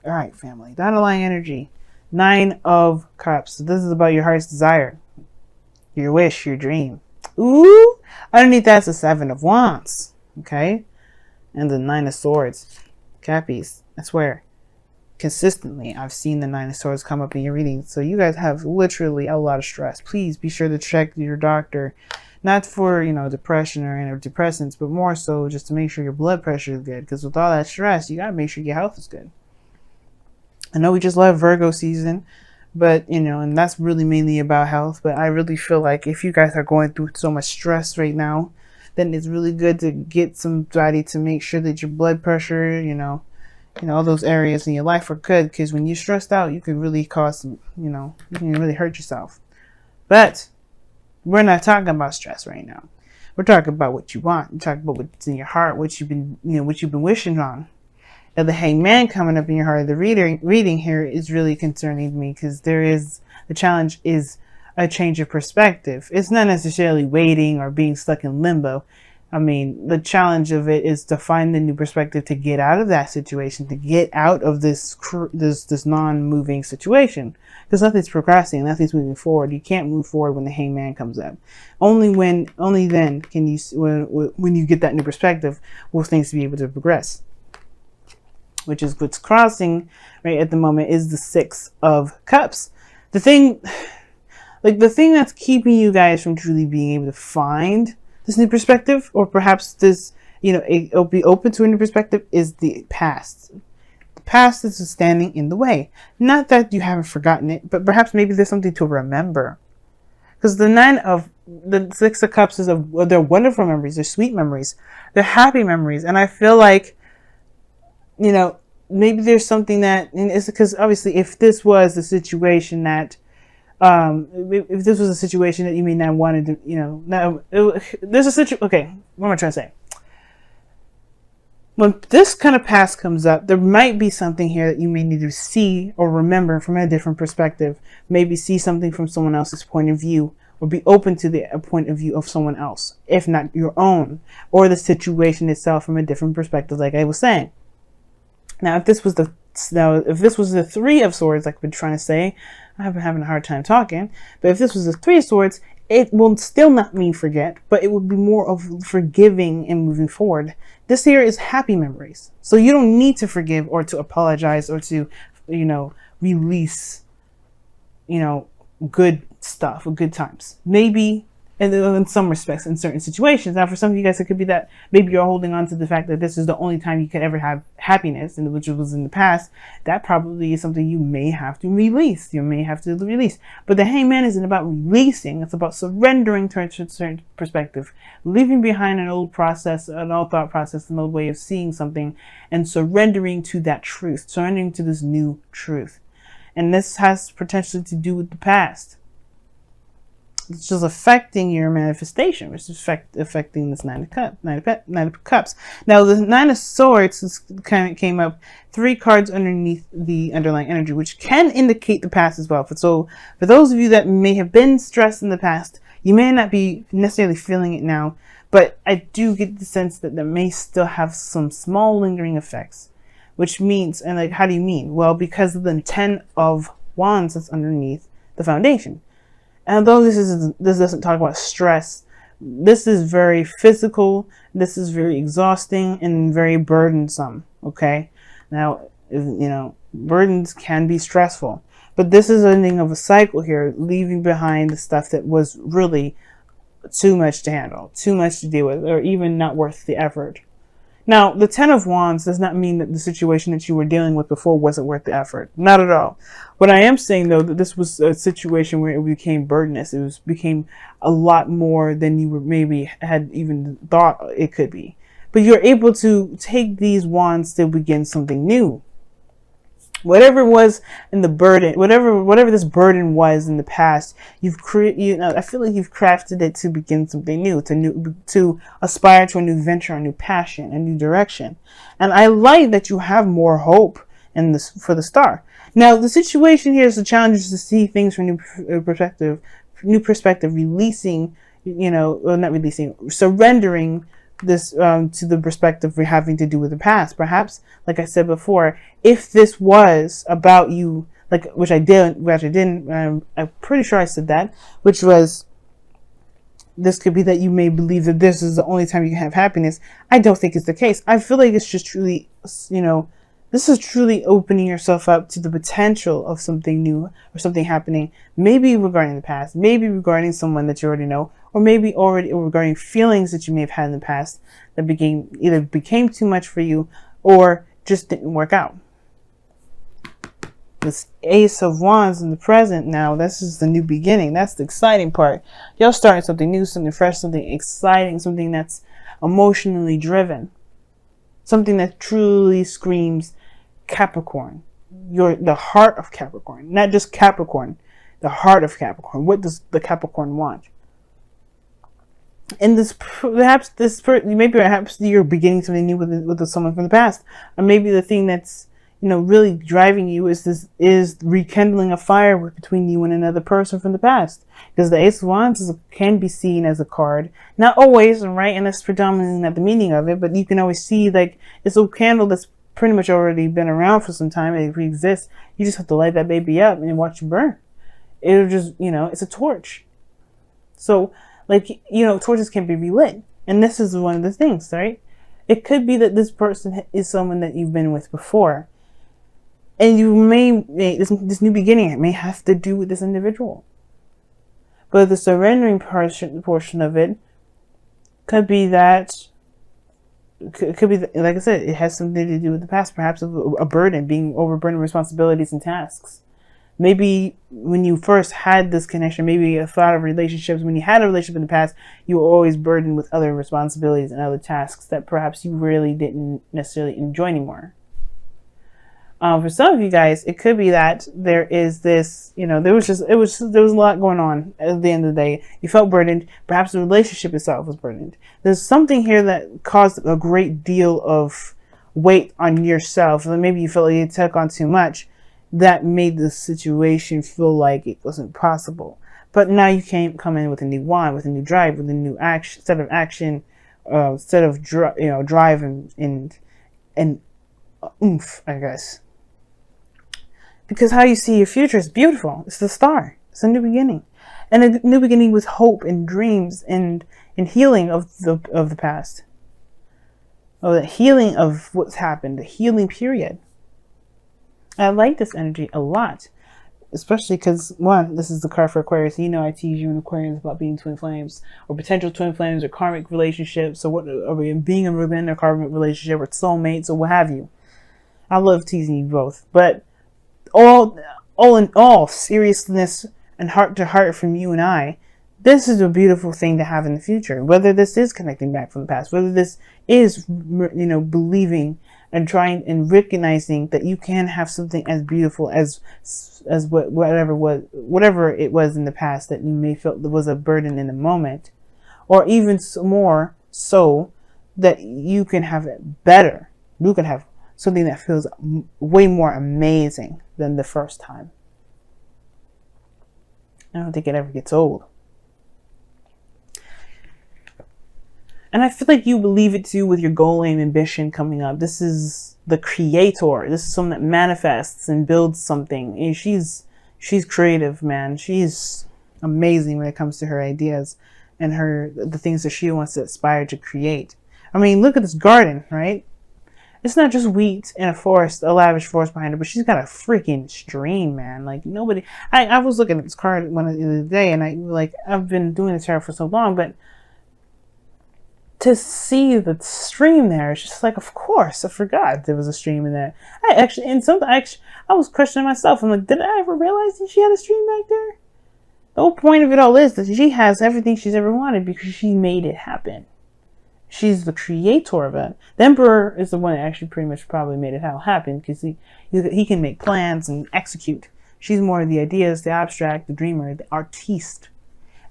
All right, family. The underlying energy. 9 of Cups. So this is about your heart's desire, your wish, your dream. Ooh, underneath that's the 7 of Wands. Okay, and the 9 of Swords. Cappies, I swear, consistently I've seen the 9 of Swords come up in your readings. So you guys have literally a lot of stress. Please be sure to check your doctor, not for, you know, depression or antidepressants, but more so just to make sure your blood pressure is good. Because with all that stress, you gotta make sure your health is good. I know we just left Virgo season, but, you know, and that's really mainly about health. But I really feel like if you guys are going through so much stress right now, then it's really good to get somebody to make sure that your blood pressure, you know, all those areas in your life are good. Because when you're stressed out, you can really cause some, you know, you can really hurt yourself. But we're not talking about stress right now. We're talking about what you want. We're talking about what's in your heart, what you've been, you know, what you've been wishing on. Now, the Hangman coming up in your heart, the reading here is really concerning to me, because the challenge is a change of perspective. It's not necessarily waiting or being stuck in limbo. I mean, the challenge of it is to find the new perspective, to get out of that situation, to get out of this non-moving situation, because nothing's progressing, nothing's moving forward. You can't move forward when the Hangman comes up. Only then can you, when you get that new perspective, will things be able to progress. Which is what's crossing right at the moment is the 6 of Cups. The thing that's keeping you guys from truly being able to find this new perspective, or perhaps this, you know, it'll be open to a new perspective, is the past. The past is standing in the way. Not that you haven't forgotten it, but perhaps maybe there's something to remember. Because the 6 of Cups is they're wonderful memories, they're sweet memories, they're happy memories, and I feel like, you know, maybe there's something that, and it's because obviously if this was the situation that, if this was a situation that you may not wanted to, you know, now there's a situation. Okay, what am I trying to say? When this kind of past comes up, there might be something here that you may need to see or remember from a different perspective. Maybe see something from someone else's point of view, or be open to the point of view of someone else, if not your own, or the situation itself from a different perspective, like I was saying. Now, if this was the 3 of Swords, like I've been trying to say, I've been having a hard time talking, but if this was the 3 of Swords, it will still not mean forget, but it would be more of forgiving and moving forward. This here is happy memories. So you don't need to forgive or to apologize or to, you know, release, you know, good stuff or good times. Maybe in some respects, in certain situations. Now, for some of you guys, it could be that maybe you're holding on to the fact that this is the only time you could ever have happiness, and which was in the past. That probably is something you may have to release. You may have to release. But the Hangman isn't about releasing. It's about surrendering to a certain perspective, leaving behind an old process, an old thought process, an old way of seeing something, and surrendering to that truth, surrendering to this new truth. And this has potentially to do with the past. It's just affecting your manifestation, which is affecting this 9 of Cups. Now, the 9 of Swords came up 3 cards underneath the underlying energy, which can indicate the past as well. So, for those of you that may have been stressed in the past, you may not be necessarily feeling it now, but I do get the sense that there may still have some small lingering effects, which means, and like, how do you mean? Well, because of the 10 of Wands that's underneath the foundation. And although this doesn't talk about stress, this is very physical, this is very exhausting and very burdensome, okay? Now, you know, burdens can be stressful, but this is ending of a cycle here, leaving behind the stuff that was really too much to handle, too much to deal with, or even not worth the effort. Now, the 10 of Wands does not mean that the situation that you were dealing with before wasn't worth the effort. Not at all. What I am saying, though, that this was a situation where it became burdenous. It became a lot more than you were maybe had even thought it could be. But you're able to take these wands to begin something new. Whatever it was in the burden, whatever this burden was in the past, I feel like you've crafted it to begin something new, to aspire to a new venture, a new passion, a new direction. And I like that you have more hope in this for the star. Now, the situation here is the challenge is to see things from new perspective, releasing, not releasing, surrendering this to the perspective we're having to do with the past. Perhaps, like I said before, if this was about you, like which I didn't, I'm pretty sure I said that, which was, this could be that you may believe that this is the only time you can have happiness. I don't think it's the case. I feel like it's just truly, this is truly opening yourself up to the potential of something new or something happening, maybe regarding the past, maybe regarding someone that you already know, or maybe already regarding feelings that you may have had in the past that became too much for you or just didn't work out. This Ace of Wands in the present now, this is the new beginning. That's the exciting part. You're starting something new, something fresh, something exciting, something that's emotionally driven. Something that truly screams Capricorn. You're the heart of Capricorn. Not just Capricorn, the heart of Capricorn. What does the Capricorn want? And perhaps you're beginning something new with someone from the past. Or maybe the thing that's really driving you is rekindling a fire between you and another person from the past. Because the Ace of Wands can be seen as a card. Not always, right? And that's predominantly not the meaning of it, but you can always see like it's a candle that's pretty much already been around for some time. It exists. You just have to light that baby up and watch it burn. It'll just, it's a torch. So, torches can be relit. And this is one of the things, right? It could be that this person is someone that you've been with before. And this new beginning, it may have to do with this individual. But the surrendering portion of it could be that, like I said, it has something to do with the past, perhaps a burden, being overburdened with responsibilities and tasks. Maybe when you first had this connection, maybe a thought of relationships, when you had a relationship in the past, you were always burdened with other responsibilities and other tasks that perhaps you really didn't necessarily enjoy anymore. For some of you guys, it could be that there is this, there was a lot going on at the end of the day. You felt burdened. Perhaps the relationship itself was burdened. There's something here that caused a great deal of weight on yourself. And maybe you felt like you took on too much. That made the situation feel like it wasn't possible. But now you can come in with a new wand, with a new drive, with a new set of action, drive and oomph, I guess. Because how you see your future is beautiful. It's the star. It's a new beginning. And a new beginning with hope and dreams and healing of the past. Or the healing of what's happened. The healing period. I like this energy a lot. Especially because, one, this is the card for Aquarius. I tease you in Aquarius about being twin flames. Or potential twin flames or karmic relationships. Or being within a karmic relationship or soulmates or what have you. I love teasing you both. But all in all, seriousness and heart to heart from you and I, this is a beautiful thing to have in the future. Whether this is connecting back from the past, whether this is, believing and trying and recognizing that you can have something as beautiful as whatever it was in the past that you may feel was a burden in the moment, or even more so that you can have it better. You can have something that feels way more amazing than the first time. I don't think it ever gets old. And I feel like you believe it too with your goal, aim, ambition coming up. This is the creator. This is someone that manifests and builds something. And she's creative, man. She's amazing when it comes to her ideas and the things that she wants to aspire to create. I mean, look at this garden, right? It's not just wheat and a forest, a lavish forest behind her, but she's got a freaking stream, man. Like nobody. I was looking at this card the other day, and I've been doing this tarot for so long, but to see the stream there, it's just like, of course, I forgot there was a stream in there. I was questioning myself. I'm like, did I ever realize that she had a stream back there? The whole point of it all is that she has everything she's ever wanted because she made it happen. She's the creator of it. The Emperor is the one that actually pretty much probably made it all happen because he can make plans and execute. She's more of the ideas, the abstract, the dreamer, the artiste.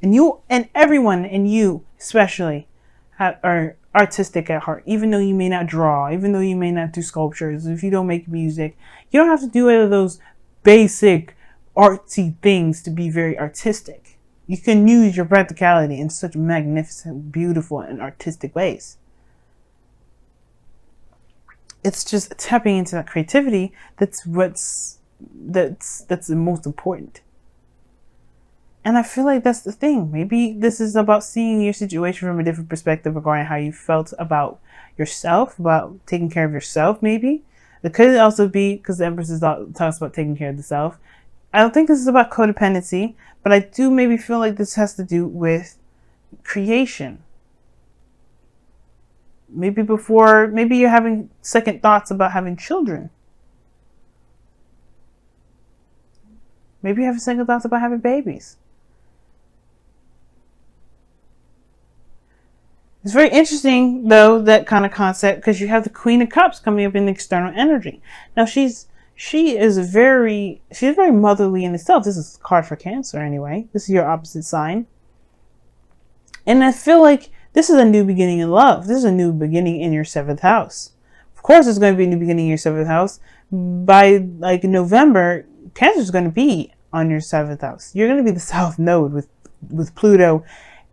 And you and everyone, and you especially, are artistic at heart. Even though you may not draw, even though you may not do sculptures, if you don't make music, you don't have to do any of those basic artsy things to be very artistic. You can use your practicality in such magnificent, beautiful, and artistic ways. it's just tapping into that creativity that's the most important. And I feel like that's the thing. Maybe this is about seeing your situation from a different perspective regarding how you felt about yourself, about taking care of yourself, maybe. It could also be, because the Empress talks about taking care of the self. I don't think this is about codependency, but I do maybe feel like this has to do with creation. Maybe you're having second thoughts about having children. Maybe you have second thoughts about having babies. It's very interesting, though, that kind of concept, because you have the Queen of Cups coming up in the external energy. Now, she is very motherly in itself. This is a card for Cancer, anyway. This is your opposite sign. And I feel like this is a new beginning in love. This is a new beginning in your 7th house. Of course, it's going to be a new beginning in your 7th house. By, like, November, Cancer is going to be on your 7th house. You're going to be the South Node with Pluto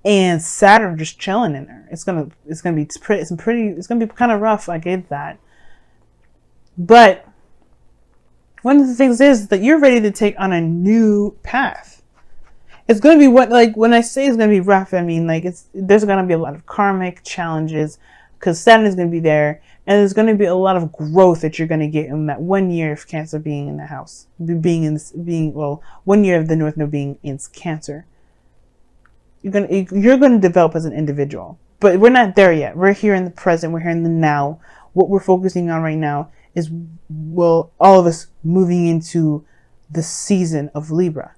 and Saturn just chilling in there. It's gonna be kind of rough. I get that, but one of the things is that you're ready to take on a new path. It's gonna be when I say it's gonna be rough, I mean like there's gonna be a lot of karmic challenges because Saturn is gonna be there, and there's gonna be a lot of growth that you're gonna get in that 1 year of Cancer being in the house, 1 year of the North Node being in Cancer. You're gonna develop as an individual, but we're not there yet. We're here in the present. We're here in the now. What we're focusing on right now is, all of us moving into the season of Libra,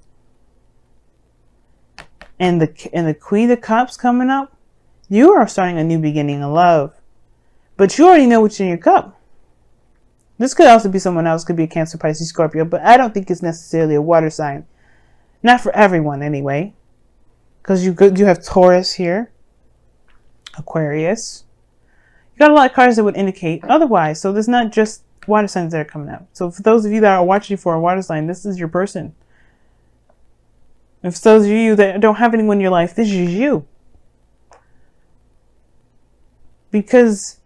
and the Queen of Cups coming up. You are starting a new beginning of love, but you already know what's in your cup. This could also be someone else. Could be a Cancer, Pisces, Scorpio, but I don't think it's necessarily a water sign. Not for everyone, anyway. Because you have Taurus here, Aquarius. You got a lot of cards that would indicate otherwise. So there's not just water signs that are coming up. So for those of you that are watching for a water sign, this is your person. If those of you that don't have anyone in your life, this is you. Because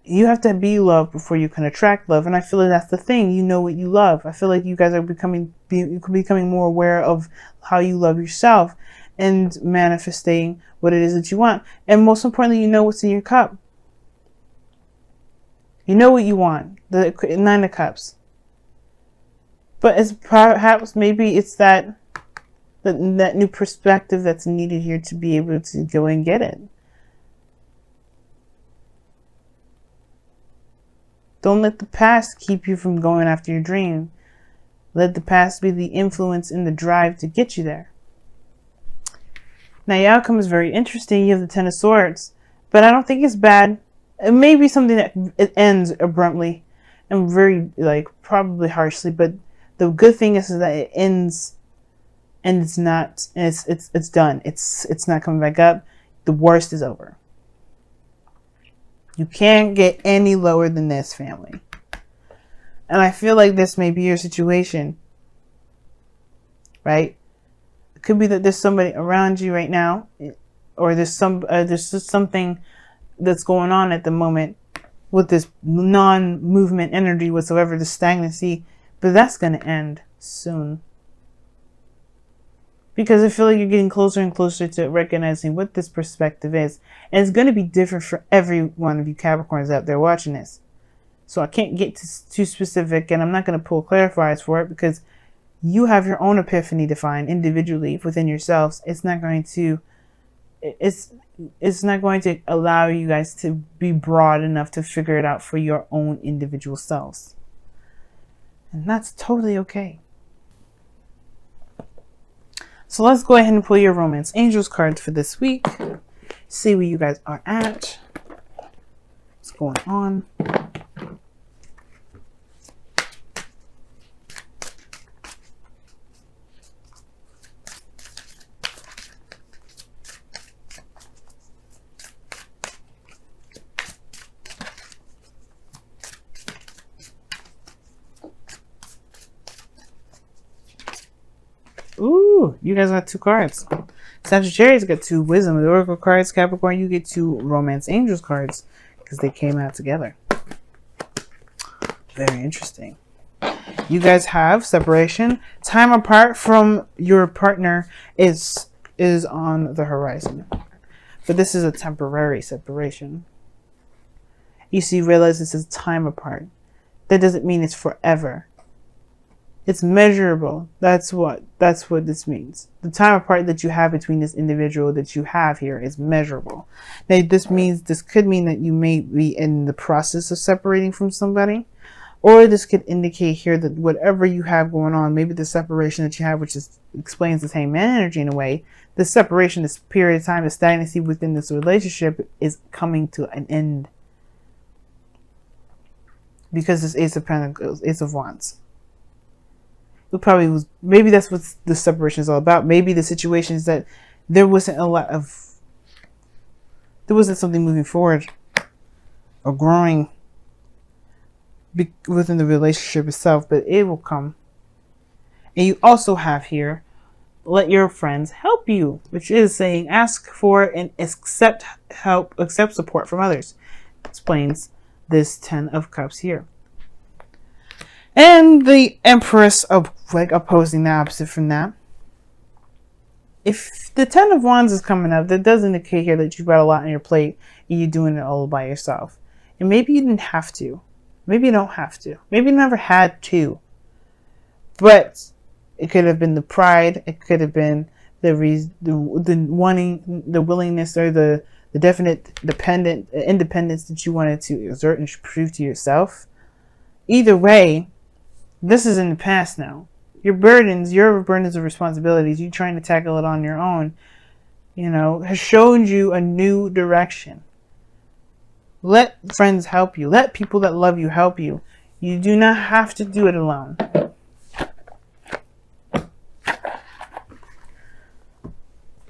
you have to be loved before you can attract love. And I feel like that's the thing. You know what you love. I feel like you guys are becoming more aware of how you love yourself and manifesting what it is that you want. And most importantly, you know what's in your cup. You know what you want. The 9 of Cups. But it's perhaps maybe it's that new perspective that's needed here to be able to go and get it. Don't let the past keep you from going after your dream. Let the past be the influence and the drive to get you there. Now, your outcome is very interesting. You have the 10 of Swords, but I don't think it's bad. It may be something that it ends abruptly and very, probably harshly, but the good thing is that it ends and it's done. It's not coming back up. The worst is over. You can't get any lower than this, family. And I feel like this may be your situation, right? It could be that there's somebody around you right now, or there's just something that's going on at the moment with this non-movement energy whatsoever, the stagnancy, but that's going to end soon. Because I feel like you're getting closer and closer to recognizing what this perspective is. And it's going to be different for every one of you Capricorns out there watching this. So I can't get too specific, and I'm not going to pull clarifiers for it because you have your own epiphany to find individually within yourselves. It's not going to allow you guys to be broad enough to figure it out for your own individual selves. And that's totally okay. So let's go ahead and pull your Romance Angels cards for this week. See where you guys are at. What's going on? Ooh, you guys got 2 cards. Sagittarius got 2 Wisdom of the Oracle cards. Capricorn, you get 2 Romance Angels cards because they came out together. Very interesting. You guys have separation. Time apart from your partner is on the horizon. But this is a temporary separation. You see, realize this is time apart. That doesn't mean it's forever. It's measurable. That's what this means. The time apart that you have between this individual that you have here is measurable. Now, this could mean that you may be in the process of separating from somebody, or this could indicate here that whatever you have going on, maybe the separation that you have, which explains the same energy in a way, the separation, this period of time, the stagnancy within this relationship is coming to an end. Because this Ace of Pentacles, Ace of Wands. It probably was, maybe that's what the separation is all about. Maybe the situation is that there wasn't something moving forward or growing within the relationship itself, but it will come. And you also have here, let your friends help you, which is saying ask for and accept help, accept support from others. Explains this 10 of Cups here. And the Empress of opposing the opposite from that. If the 10 of Wands is coming up, that does indicate here that you've got a lot on your plate and you're doing it all by yourself. And maybe you didn't have to. Maybe you don't have to. Maybe you never had to. But it could have been the pride. It could have been the wanting, the willingness, or the definite independence that you wanted to exert and prove to yourself. Either way, this is in the past now. Your burdens of responsibilities, you trying to tackle it on your own, has shown you a new direction. Let friends help you. Let people that love you help you. You do not have to do it alone.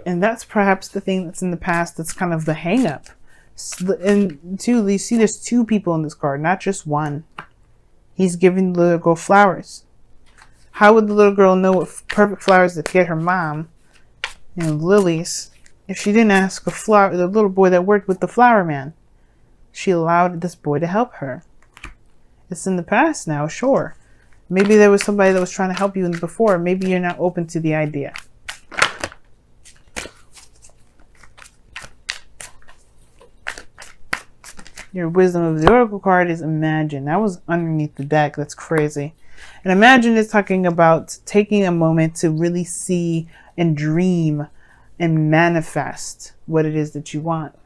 And that's perhaps the thing that's in the past that's kind of the hang-up. And two, you see there's two people in this card, not just one. He's giving the little girl flowers. How would the little girl know what perfect flowers to get her mom, lilies, if she didn't ask the little boy that worked with the flower man? She allowed this boy to help her. It's in the past now, sure. Maybe there was somebody that was trying to help you before. Maybe you're not open to the idea. Your wisdom of the Oracle card is imagine. That was underneath the deck. That's crazy. And imagine is talking about taking a moment to really see and dream and manifest what it is that you want.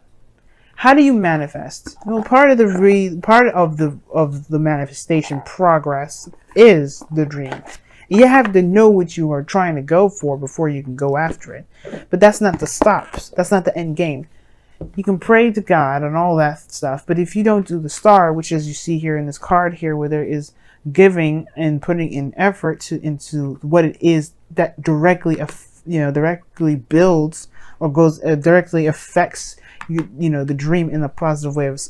How do you manifest? Well, part of the manifestation progress is the dream. You have to know what you are trying to go for before you can go after it. But that's not the stops. That's not the end game. You can pray to God and all that stuff, but if you don't do the star, which as you see here in this card here, where there is giving and putting in effort into what it is that directly builds or goes directly affects the dream in a positive way of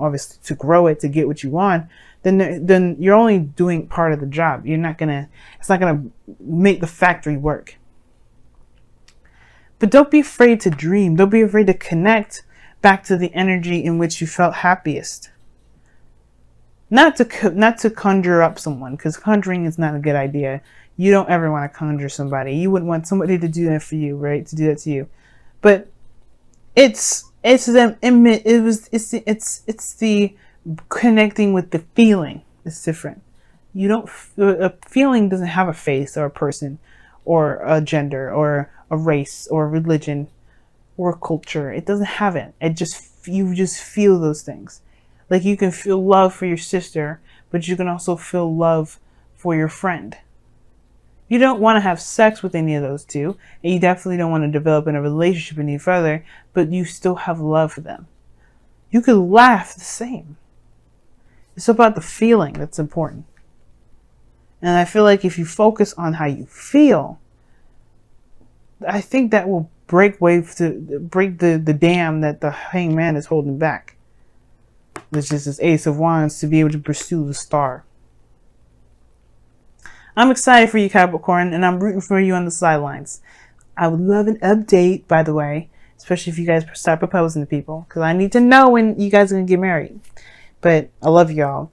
obviously to grow it, to get what you want, then you're only doing part of the job. It's not gonna make the factory work. But don't be afraid to dream. Don't be afraid to connect back to the energy in which you felt happiest. Not to conjure up someone, because conjuring is not a good idea. You don't ever want to conjure somebody. You wouldn't want somebody to do that for you, right? To do that to you. But it's the connecting with the feeling. It's different. A feeling doesn't have a face or a person or a gender or a race or a religion or a culture. It doesn't have it. You just feel those things. Like you can feel love for your sister, but you can also feel love for your friend. You don't want to have sex with any of those two, and you definitely don't want to develop in a relationship any further, but you still have love for them. You could laugh the same. It's about the feeling that's important. And I feel like if you focus on how you feel, I think that will break the dam that the Hanged Man is holding back. Which is this Ace of Wands, to be able to pursue the star. I'm excited for you, Capricorn, and I'm rooting for you on the sidelines. I would love an update, by the way, especially if you guys start proposing to people, because I need to know when you guys are going to get married. But I love y'all.